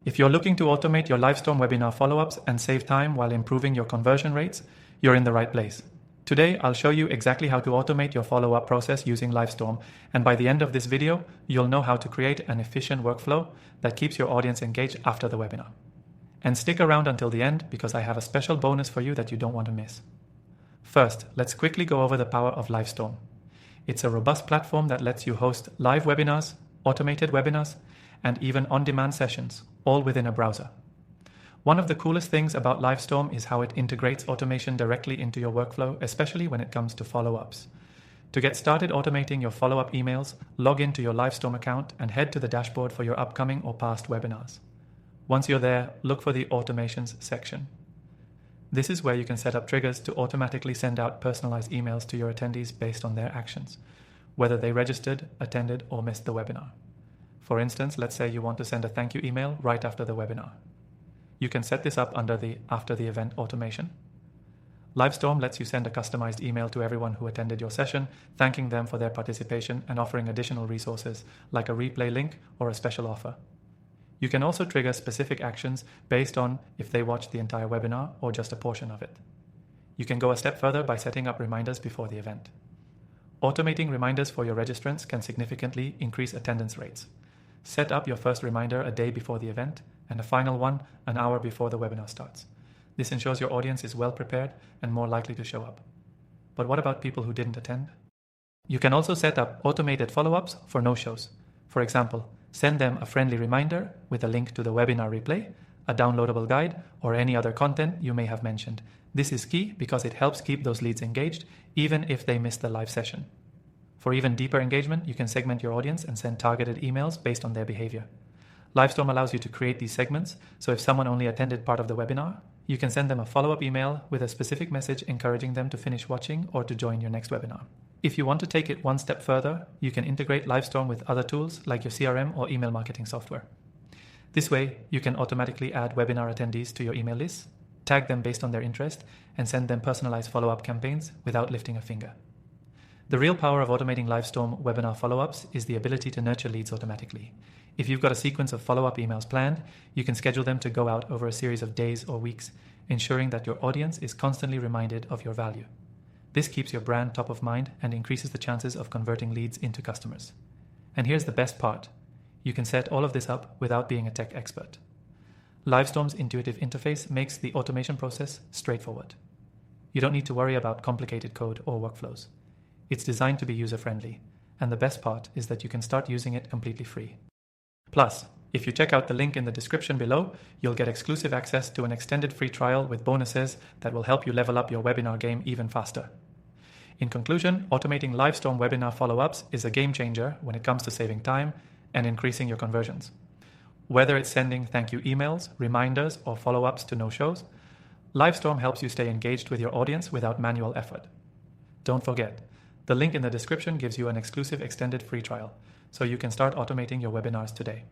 If you're looking to automate your Livestorm webinar follow-ups and save time while improving your conversion rates, you're in the right place. Today, I'll show you exactly how to automate your follow-up process using Livestorm, and by the end of this video, you'll know how to create an efficient workflow that keeps your audience engaged after the webinar. And stick around until the end because I have a special bonus for you that you don't want to miss. First, let's quickly go over the power of Livestorm. It's a robust platform that lets you host live webinars, automated webinars, and even on-demand sessions, all within a browser. One of the coolest things about Livestorm is how it integrates automation directly into your workflow, especially when it comes to follow-ups. To get started automating your follow-up emails, log into your Livestorm account and head to the dashboard for your upcoming or past webinars. Once you're there, look for the Automations section. This is where you can set up triggers to automatically send out personalized emails to your attendees based on their actions, whether they registered, attended, or missed the webinar. For instance, let's say you want to send a thank you email right after the webinar. You can set this up under the After the Event automation. Livestorm lets you send a customized email to everyone who attended your session, thanking them for their participation and offering additional resources like a replay link or a special offer. You can also trigger specific actions based on if they watched the entire webinar or just a portion of it. You can go a step further by setting up reminders before the event. Automating reminders for your registrants can significantly increase attendance rates. Set up your first reminder a day before the event and a final one an hour before the webinar starts. This ensures your audience is well prepared and more likely to show up. But what about people who didn't attend? You can also set up automated follow-ups for no-shows. For example, send them a friendly reminder with a link to the webinar replay, a downloadable guide, or any other content you may have mentioned. This is key because it helps keep those leads engaged even if they miss the live session. For even deeper engagement, you can segment your audience and send targeted emails based on their behavior. Livestorm allows you to create these segments, so if someone only attended part of the webinar, you can send them a follow-up email with a specific message encouraging them to finish watching or to join your next webinar. If you want to take it one step further, you can integrate Livestorm with other tools like your CRM or email marketing software. This way, you can automatically add webinar attendees to your email list, tag them based on their interest, and send them personalized follow-up campaigns without lifting a finger. The real power of automating Livestorm webinar follow-ups is the ability to nurture leads automatically. If you've got a sequence of follow-up emails planned, you can schedule them to go out over a series of days or weeks, ensuring that your audience is constantly reminded of your value. This keeps your brand top of mind and increases the chances of converting leads into customers. And here's the best part. You can set all of this up without being a tech expert. Livestorm's intuitive interface makes the automation process straightforward. You don't need to worry about complicated code or workflows. It's designed to be user-friendly, and the best part is that you can start using it completely free. Plus, if you check out the link in the description below, you'll get exclusive access to an extended free trial with bonuses that will help you level up your webinar game even faster. In conclusion, automating Livestorm webinar follow-ups is a game changer when it comes to saving time and increasing your conversions. Whether it's sending thank you emails, reminders, or follow-ups to no-shows, Livestorm helps you stay engaged with your audience without manual effort. Don't forget, the link in the description gives you an exclusive extended free trial, so you can start automating your webinars today.